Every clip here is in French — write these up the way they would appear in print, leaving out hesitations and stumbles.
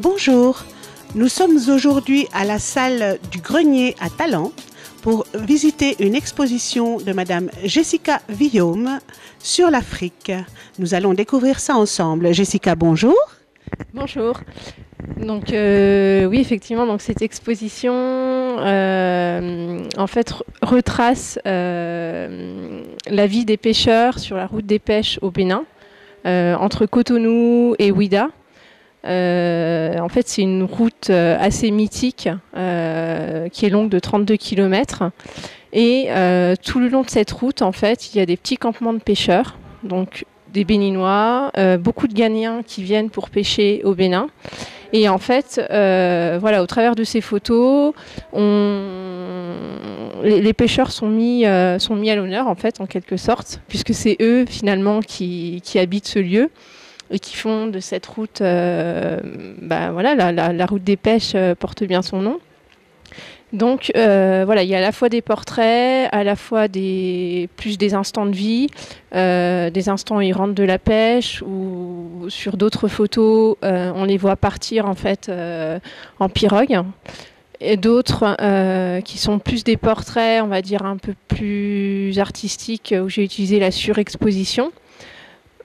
Bonjour, nous sommes aujourd'hui à la salle du Grenier à Talent pour visiter une exposition de Madame Jessica Villaume sur l'Afrique. Nous allons découvrir ça ensemble. Jessica, bonjour. Bonjour. Donc oui, effectivement, donc cette exposition en fait retrace la vie des pêcheurs sur la route des pêches au Bénin, entre Cotonou et Ouidah. En fait, c'est une route assez mythique qui est longue de 32 km. Et tout le long de cette route, en fait, il y a des petits campements de pêcheurs, donc des Béninois, beaucoup de Ghanéens qui viennent pour pêcher au Bénin. Et en fait, voilà, au travers de ces photos, les pêcheurs sont mis à l'honneur, en fait, en quelque sorte, puisque c'est eux, finalement, qui habitent ce lieu et qui font de cette route, voilà, la route des pêches porte bien son nom. Donc voilà, il y a à la fois des portraits, à la fois plus des instants de vie, des instants où ils rentrent de la pêche, ou sur d'autres photos, on les voit partir en fait en pirogue. Et d'autres qui sont plus des portraits, on va dire un peu plus artistiques, où j'ai utilisé la surexposition.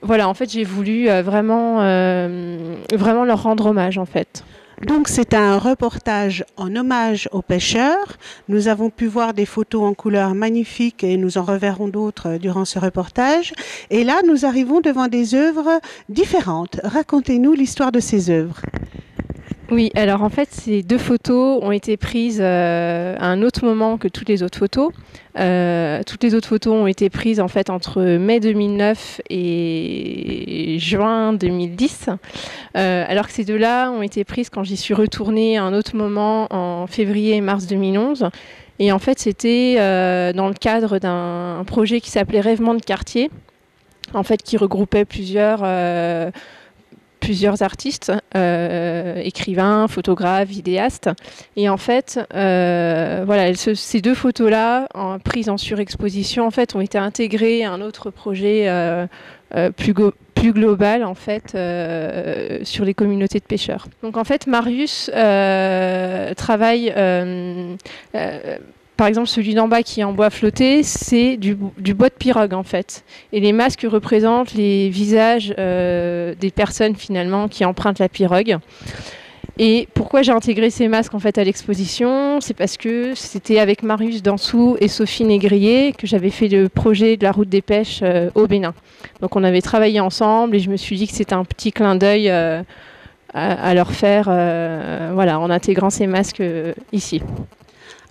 Voilà, en fait, j'ai voulu vraiment leur rendre hommage, en fait. Donc c'est un reportage en hommage aux pêcheurs. Nous avons pu voir des photos en couleur magnifiques et nous en reverrons d'autres durant ce reportage. Et là, nous arrivons devant des œuvres différentes. Racontez-nous l'histoire de ces œuvres. Oui, alors en fait, ces deux photos ont été prises à un autre moment que toutes les autres photos. Toutes les autres photos ont été prises en fait entre mai 2009 et juin 2010, alors que ces deux-là ont été prises quand j'y suis retournée à un autre moment en février et mars 2011. Et en fait, c'était dans le cadre d'un projet qui s'appelait Rêvement de quartier, en fait, qui regroupait plusieurs artistes, écrivains, photographes, vidéastes. Et en fait, voilà, ces deux photos-là, prises en surexposition, en fait, ont été intégrées à un autre projet plus global, en fait, sur les communautés de pêcheurs. Donc, en fait, Marius travaille... par exemple, celui d'en bas qui est en bois flotté, c'est du bois de pirogue, en fait. Et les masques représentent les visages des personnes, finalement, qui empruntent la pirogue. Et pourquoi j'ai intégré ces masques, en fait, à l'exposition? C'est parce que c'était avec Marius Dansou et Sophie Négrier que j'avais fait le projet de la route des pêches au Bénin. Donc, on avait travaillé ensemble et je me suis dit que c'était un petit clin d'œil à leur faire, voilà, en intégrant ces masques ici.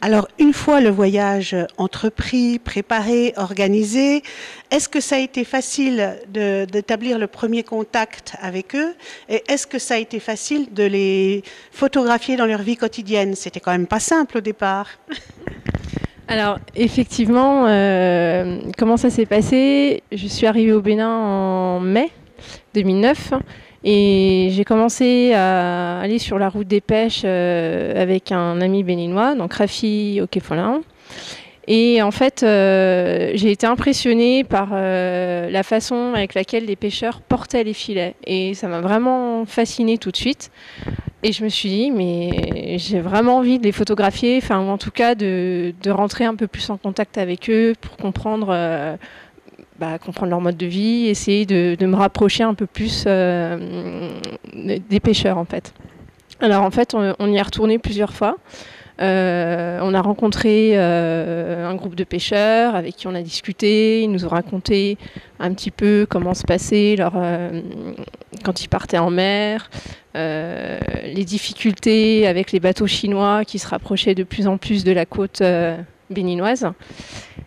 Alors, une fois le voyage entrepris, préparé, organisé, est-ce que ça a été facile d'établir le premier contact avec eux? Et est-ce que ça a été facile de les photographier dans leur vie quotidienne? C'était quand même pas simple au départ. Alors, effectivement, comment ça s'est passé? Je suis arrivée au Bénin en mai 2009. Et j'ai commencé à aller sur la route des pêches avec un ami béninois, donc Rafi Okefolin. Et en fait, j'ai été impressionnée par la façon avec laquelle les pêcheurs portaient les filets. Et ça m'a vraiment fascinée tout de suite. Et je me suis dit, mais j'ai vraiment envie de les photographier, enfin, ou en tout cas de rentrer un peu plus en contact avec eux pour comprendre leur mode de vie, essayer de me rapprocher un peu plus des pêcheurs, en fait. Alors, en fait, on y est retourné plusieurs fois. On a rencontré un groupe de pêcheurs avec qui on a discuté. Ils nous ont raconté un petit peu comment se passait quand ils partaient en mer, les difficultés avec les bateaux chinois qui se rapprochaient de plus en plus de la côte béninoise,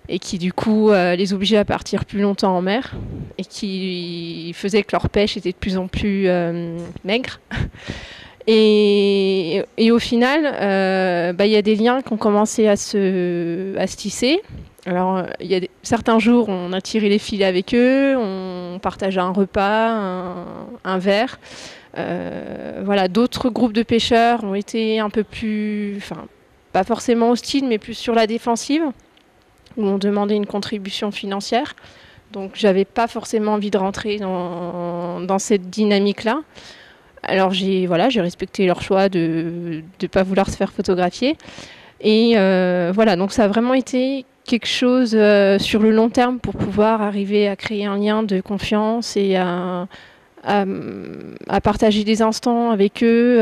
et qui du coup les obligeait à partir plus longtemps en mer, et qui faisait que leur pêche était de plus en plus maigre. Et au final, y a des liens qui ont commencé à se tisser. Alors, il y a certains jours, on a tiré les filets avec eux, on partageait un repas, un verre. Voilà, d'autres groupes de pêcheurs ont été un peu plus, pas forcément hostiles, mais plus sur la défensive, où on demandait une contribution financière. Donc, j'avais pas forcément envie de rentrer dans cette dynamique-là. Alors j'ai respecté leur choix de ne pas vouloir se faire photographier. Et voilà, donc ça a vraiment été quelque chose sur le long terme pour pouvoir arriver à créer un lien de confiance et à partager des instants avec eux.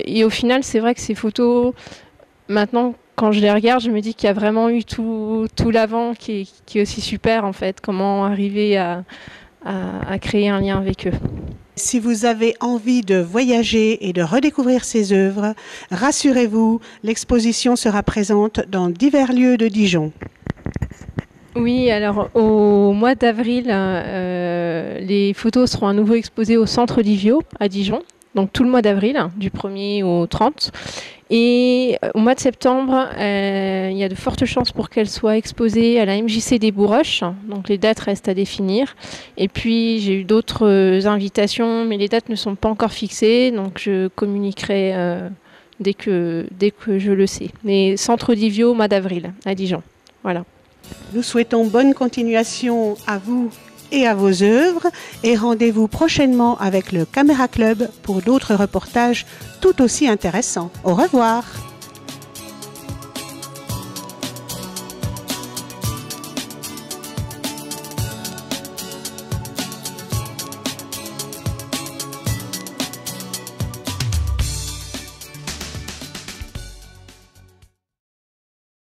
Et au final, c'est vrai que ces photos, maintenant, quand je les regarde, je me dis qu'il y a vraiment eu tout l'avant qui est aussi super, en fait. Comment arriver à créer un lien avec eux. Si vous avez envie de voyager et de redécouvrir ces œuvres, rassurez-vous, l'exposition sera présente dans divers lieux de Dijon. Oui, alors au mois d'avril, les photos seront à nouveau exposées au Centre Livio à Dijon, donc tout le mois d'avril, du 1er au 30. Et au mois de septembre, il y a de fortes chances pour qu'elles soient exposées à la MJC des Bourroches, donc les dates restent à définir. Et puis j'ai eu d'autres invitations, mais les dates ne sont pas encore fixées, donc je communiquerai dès que je le sais. Mais Centre Livio, mois d'avril, à Dijon. Voilà. Nous souhaitons bonne continuation à vous et à vos œuvres et rendez-vous prochainement avec le Caméra Club pour d'autres reportages tout aussi intéressants. Au revoir.